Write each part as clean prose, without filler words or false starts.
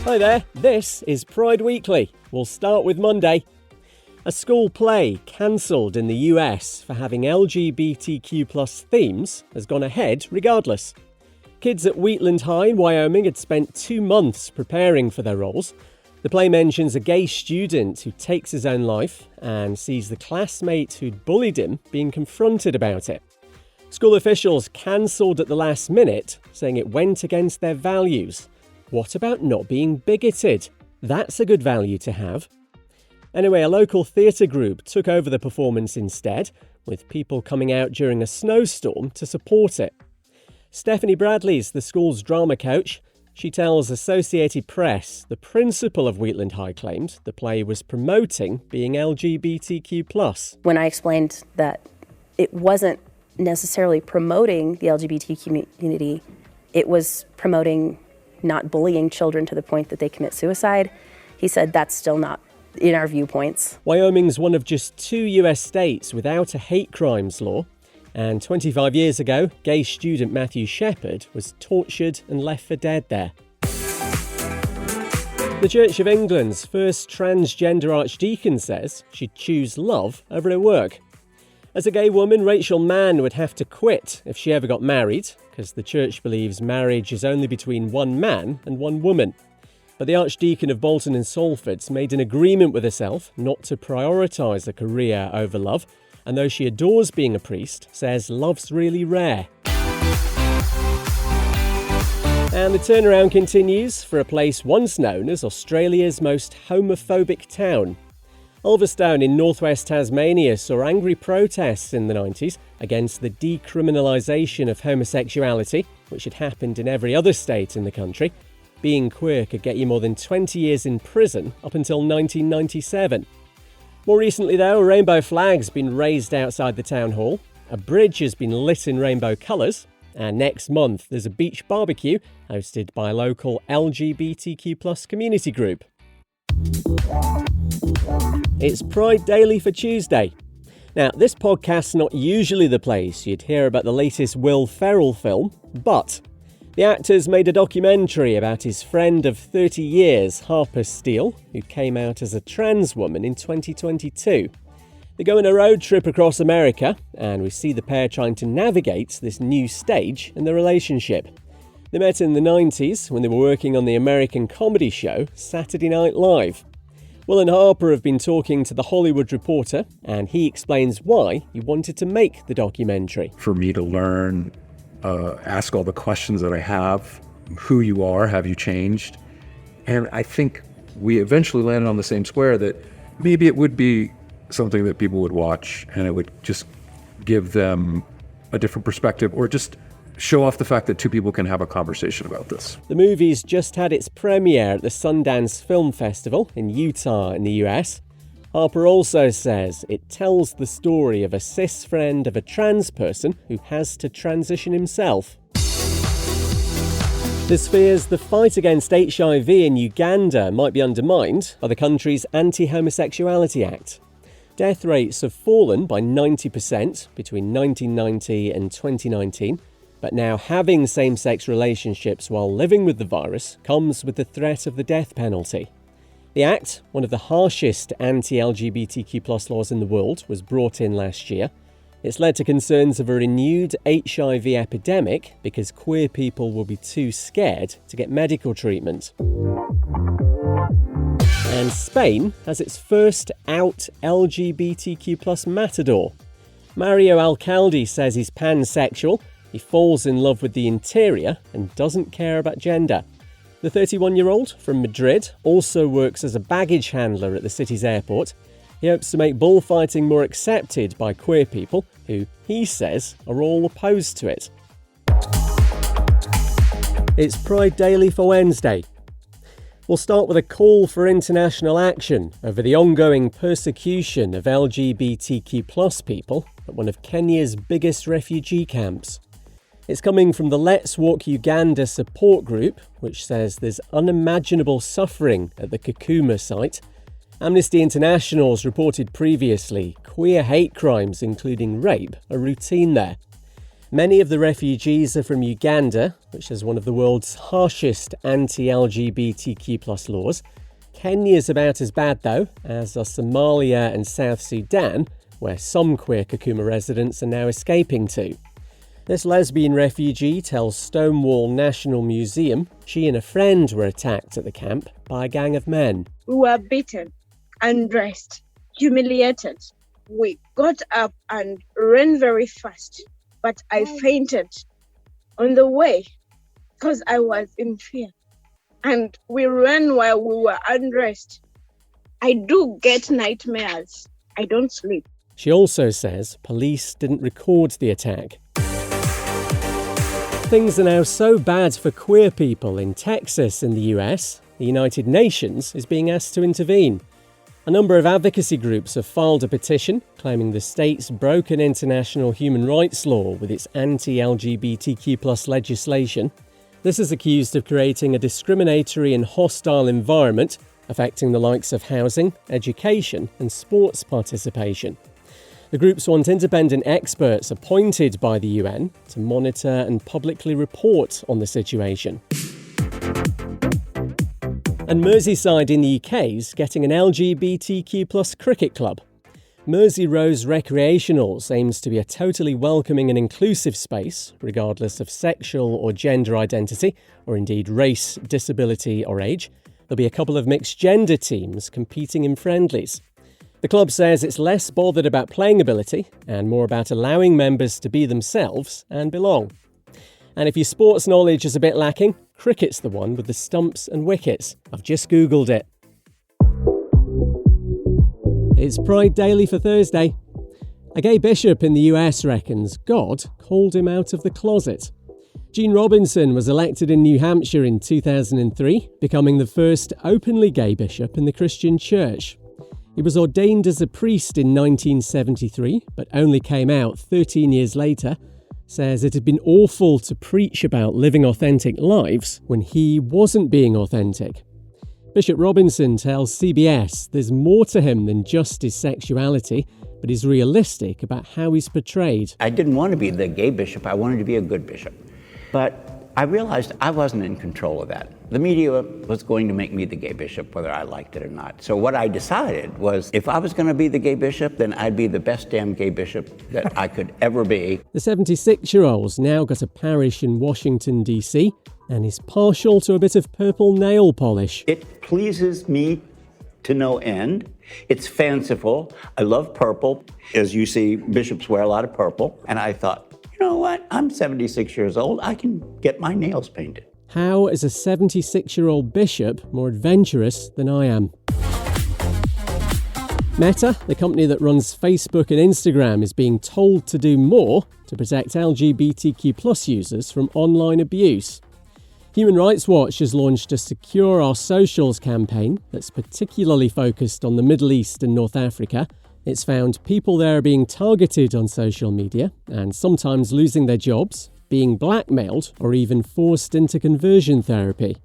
Hi there, this is Pride Weekly. We'll start with Monday. A school play cancelled in the US for having LGBTQ+ themes has gone ahead regardless. Kids at Wheatland High in Wyoming had spent 2 months preparing for their roles. The play mentions a gay student who takes his own life and sees the classmate who'd bullied him being confronted about it. School officials cancelled at the last minute, saying it went against their values. What about not being bigoted? That's a good value to have. Anyway, a local theatre group took over the performance instead, with people coming out during a snowstorm to support it. Stephanie Bradley's the school's drama coach. She tells Associated Press the principal of Wheatland High claimed the play was promoting being LGBTQ+. When I explained that it wasn't necessarily promoting the LGBT community, it was promoting not bullying children to the point that they commit suicide, he said that's still not in our viewpoints. Wyoming's one of just 2 US states without a hate crimes law. And 25 years ago, gay student Matthew Shepard was tortured and left for dead there. The Church of England's first transgender archdeacon says she'd choose love over her work. As a gay woman, Rachel Mann would have to quit if she ever got married, because the church believes marriage is only between one man and one woman. But the Archdeacon of Bolton and Salford's made an agreement with herself not to prioritise a career over love, and though she adores being a priest, says love's really rare. And the turnaround continues for a place once known as Australia's most homophobic town. Ulverstone in northwest Tasmania saw angry protests in the 90s against the decriminalisation of homosexuality, which had happened in every other state in the country. Being queer could get you more than 20 years in prison up until 1997. More recently, though, a rainbow flag's been raised outside the town hall, a bridge has been lit in rainbow colours, and next month there's a beach barbecue hosted by a local LGBTQ+ community group. It's Pride Daily for Tuesday. Now, this podcast's not usually the place you'd hear about the latest Will Ferrell film, but the actor's made a documentary about his friend of 30 years, Harper Steele, who came out as a trans woman in 2022. They go on a road trip across America, and we see the pair trying to navigate this new stage in their relationship. They met in the 90s when they were working on the American comedy show Saturday Night Live. Will and Harper have been talking to The Hollywood Reporter, and he explains why he wanted to make the documentary. For me to learn, ask all the questions that I have, who you are, have you changed? And I think we eventually landed on the same square that maybe it would be something that people would watch and it would just give them a different perspective or just show off the fact that 2 people can have a conversation about this. The movie's just had its premiere at the Sundance Film Festival in Utah in the US. Harper also says it tells the story of a cis friend of a trans person who has to transition himself. There's fears the fight against HIV in Uganda might be undermined by the country's Anti-Homosexuality Act. Death rates have fallen by 90% between 1990 and 2019, but now having same-sex relationships while living with the virus comes with the threat of the death penalty. The Act, one of the harshest anti-LGBTQ+ laws in the world, was brought in last year. It's led to concerns of a renewed HIV epidemic because queer people will be too scared to get medical treatment. And Spain has its first out LGBTQ+ matador. Mario Alcalde says he's pansexual, he falls in love with the interior and doesn't care about gender. The 31-year-old from Madrid also works as a baggage handler at the city's airport. He hopes to make bullfighting more accepted by queer people who, he says, are all opposed to it. It's Pride Daily for Wednesday. We'll start with a call for international action over the ongoing persecution of LGBTQ+ people at one of Kenya's biggest refugee camps. It's coming from the Let's Walk Uganda support group, which says there's unimaginable suffering at the Kakuma site. Amnesty International's reported previously queer hate crimes, including rape, are routine there. Many of the refugees are from Uganda, which has one of the world's harshest anti-LGBTQ+ laws. Kenya's about as bad, though, as are Somalia and South Sudan, where some queer Kakuma residents are now escaping to. This lesbian refugee tells Stonewall National Museum she and a friend were attacked at the camp by a gang of men. We were beaten, undressed, humiliated. We got up and ran very fast, but I fainted on the way because I was in fear. And we ran while we were undressed. I do get nightmares. I don't sleep. She also says police didn't record the attack. Things are now so bad for queer people in Texas in the US, the United Nations is being asked to intervene. A number of advocacy groups have filed a petition claiming the state's broken international human rights law with its anti-LGBTQ+ legislation. This is accused of creating a discriminatory and hostile environment affecting the likes of housing, education and sports participation. The groups want independent experts appointed by the UN to monitor and publicly report on the situation. And Merseyside in the UK is getting an LGBTQ+ cricket club. Mersey Rose Recreationals aims to be a totally welcoming and inclusive space, regardless of sexual or gender identity, or indeed race, disability or age. There'll be a couple of mixed-gender teams competing in friendlies. The club says it's less bothered about playing ability and more about allowing members to be themselves and belong. And if your sports knowledge is a bit lacking, cricket's the one with the stumps and wickets. I've just Googled it. It's Pride Daily for Thursday. A gay bishop in the US reckons God called him out of the closet. Gene Robinson was elected in New Hampshire in 2003, becoming the first openly gay bishop in the Christian church. He was ordained as a priest in 1973, but only came out 13 years later. Says it had been awful to preach about living authentic lives when he wasn't being authentic. Bishop Robinson tells CBS there's more to him than just his sexuality, but he's realistic about how he's portrayed. I didn't want to be the gay bishop, I wanted to be a good bishop. But I realized I wasn't in control of that. The media was going to make me the gay bishop, whether I liked it or not. So what I decided was if I was going to be the gay bishop, then I'd be the best damn gay bishop that I could ever be. The 76-year-old's now got a parish in Washington, D.C., and is partial to a bit of purple nail polish. It pleases me to no end. It's fanciful. I love purple. As you see, bishops wear a lot of purple. And I thought, you know what? I'm 76 years old. I can get my nails painted. How is a 76-year-old bishop more adventurous than I am? Meta, the company that runs Facebook and Instagram, is being told to do more to protect LGBTQ+ users from online abuse. Human Rights Watch has launched a Secure Our Socials campaign that's particularly focused on the Middle East and North Africa. It's found people there are being targeted on social media and sometimes losing their jobs, being blackmailed or even forced into conversion therapy.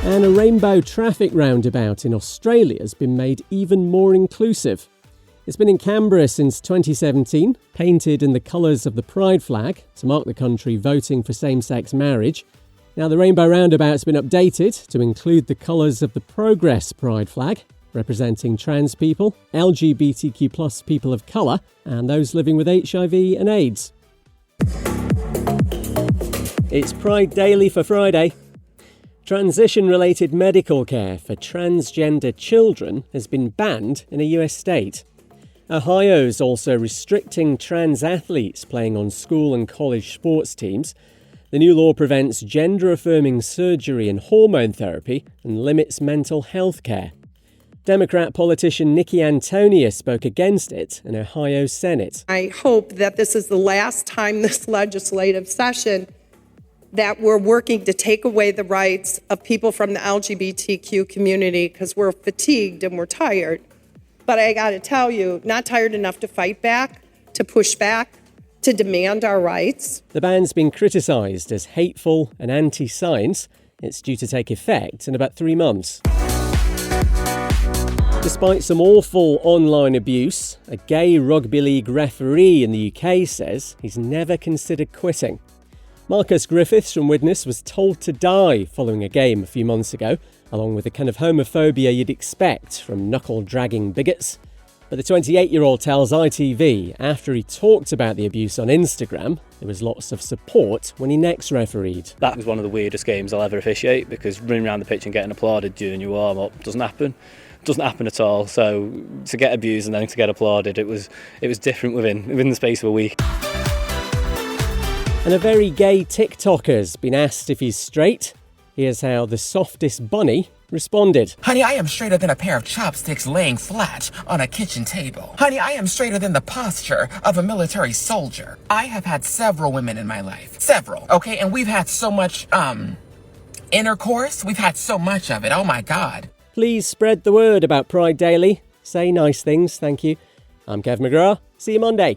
And a rainbow traffic roundabout in Australia has been made even more inclusive. It's been in Canberra since 2017, painted in the colours of the Pride flag to mark the country voting for same-sex marriage. Now the rainbow roundabout's been updated to include the colours of the Progress Pride flag, representing trans people, LGBTQ+ people of colour, and those living with HIV and AIDS. It's Pride Daily for Friday. Transition-related medical care for transgender children has been banned in a US state. Ohio's also restricting trans athletes playing on school and college sports teams. The new law prevents gender-affirming surgery and hormone therapy and limits mental health care. Democrat politician Nikki Antonia spoke against it in Ohio's Senate. I hope that this is the last time this legislative session that we're working to take away the rights of people from the LGBTQ community because we're fatigued and we're tired. But I got to tell you, not tired enough to fight back, to push back, to demand our rights. The ban's been criticised as hateful and anti-science. It's due to take effect in about 3 months. Despite some awful online abuse, a gay rugby league referee in the UK says he's never considered quitting. Marcus Griffiths from Widnes was told to die following a game a few months ago, along with the kind of homophobia you'd expect from knuckle-dragging bigots. But the 28-year-old tells ITV after he talked about the abuse on Instagram, there was lots of support when he next refereed. That was one of the weirdest games I'll ever officiate, because running around the pitch and getting applauded during your warm-up doesn't happen. Doesn't happen at all. So to get abused and then to get applauded, it was different within the space of a week. And a very gay TikToker's been asked if he's straight. Here's how the softest bunny responded. Honey, I am straighter than a pair of chopsticks laying flat on a kitchen table. Honey, I am straighter than the posture of a military soldier. I have had several women in my life. Several, okay? And we've had so much, intercourse. We've had so much of it. Oh my God. Please spread the word about Pride Daily. Say nice things, thank you. I'm Kev McGrath. See you Monday.